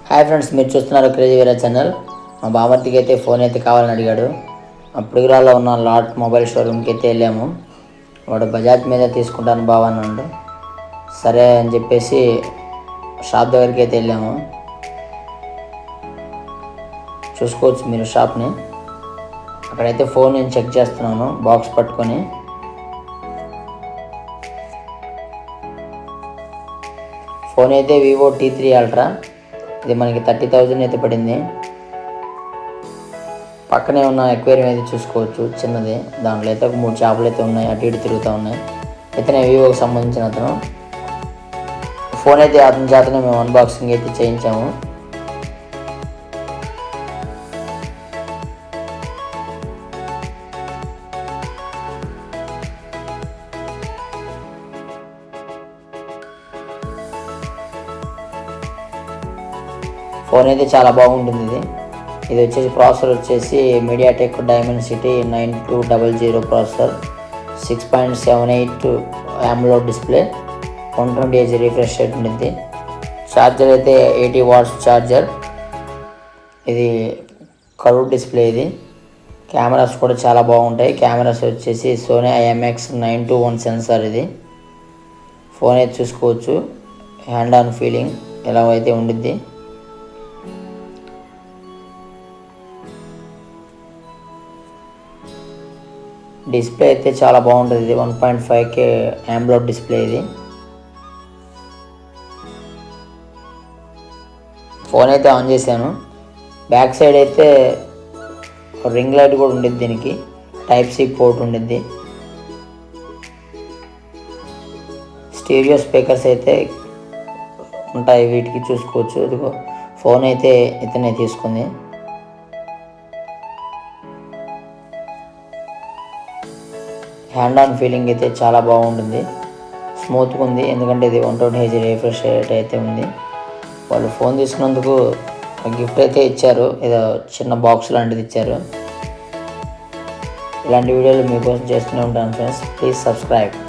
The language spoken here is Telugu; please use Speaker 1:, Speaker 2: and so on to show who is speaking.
Speaker 1: హాయ్ ఫ్రెండ్స్, మీరు చూస్తున్నారు క్రేజీ వీరా ఛానల్. మా బామర్తికి అయితే ఫోన్ అయితే కావాలని అడిగాడు. అప్పుడుగురాలో ఉన్న లాట్ మొబైల్ షోరూమ్కి అయితే వెళ్ళాము. వాడు బజాజ్ మీద తీసుకుంటాను బావ అన్నాడు. సరే అని చెప్పేసి షాప్ దగ్గరికి అయితే వెళ్ళాము. చూసుకోవచ్చు మీరు షాప్ని. అక్కడైతే ఫోన్ నేను చెక్ చేస్తున్నాను బాక్స్ పట్టుకొని. ఫోన్ అయితే వివో T3 అల్ట్రా. ఇది మనకి 30,000 అయితే పడింది. పక్కనే ఉన్న ఎక్వేరియం అయితే చూసుకోవచ్చు, చిన్నది. దాంట్లో అయితే ఒక 3 చేపలు అయితే ఉన్నాయి, అటు ఇటు తిరుగుతూ ఉన్నాయి. ఇతనే వివోకి సంబంధించిన అతను. ఫోన్ అయితే అతని చేతనే మేము అన్బాక్సింగ్ అయితే చేయించాము. ఫోన్ అయితే చాలా బాగుంటుంది. ఇది వచ్చేసి ప్రాసెసర్ వచ్చేసి MediaTek Dimensity 9200 processor, 6.78 AMOLED display, 120Hz refresh rate ఉంటుంది. ఛార్జర్ అయితే 80 వాట్స్ ఛార్జర్. ఇది కర్వ్ డిస్ప్లే. ఇది కెమెరాస్ కూడా చాలా బాగుంటాయి. కెమెరాస్ వచ్చేసి సోనీ IMX921 సెన్సార్. ఇది ఫోన్ అయితే చూసుకోవచ్చు, హ్యాండ్ ఆన్ ఫీలింగ్ ఎలా అయితే ఉండిద్ది. డిస్ప్లే అయితే చాలా బాగుంటుంది. ఇది 1.5K AMOLED డిస్ప్లే. ఇది ఫోన్ అయితే ఆన్ చేశాను. బ్యాక్ సైడ్ అయితే రింగ్ లైట్ కూడా ఉండిద్ది. దీనికి Type-C పోర్ట్ ఉండిద్ది. స్టీరియో స్పీకర్స్ అయితే ఉంటాయి, వీటికి చూసుకోవచ్చు. ఇదిగో ఫోన్ అయితే ఇతనే తీసుకుంది. హ్యాండ్ ఆన్ ఫీలింగ్ అయితే చాలా బాగుంటుంది, స్మూత్గా ఉంది. ఎందుకంటే ఇది 120Hz రిఫ్రెష్ రేట్ అయితే ఉంది. వాళ్ళు ఫోన్ తీసుకున్నందుకు గిఫ్ట్ అయితే ఇచ్చారు, ఏదో చిన్న బాక్స్ లాంటిది ఇచ్చారు. ఇలాంటి వీడియోలు మీకోసం చేస్తూనే ఉంటాను ఫ్రెండ్స్. Please subscribe.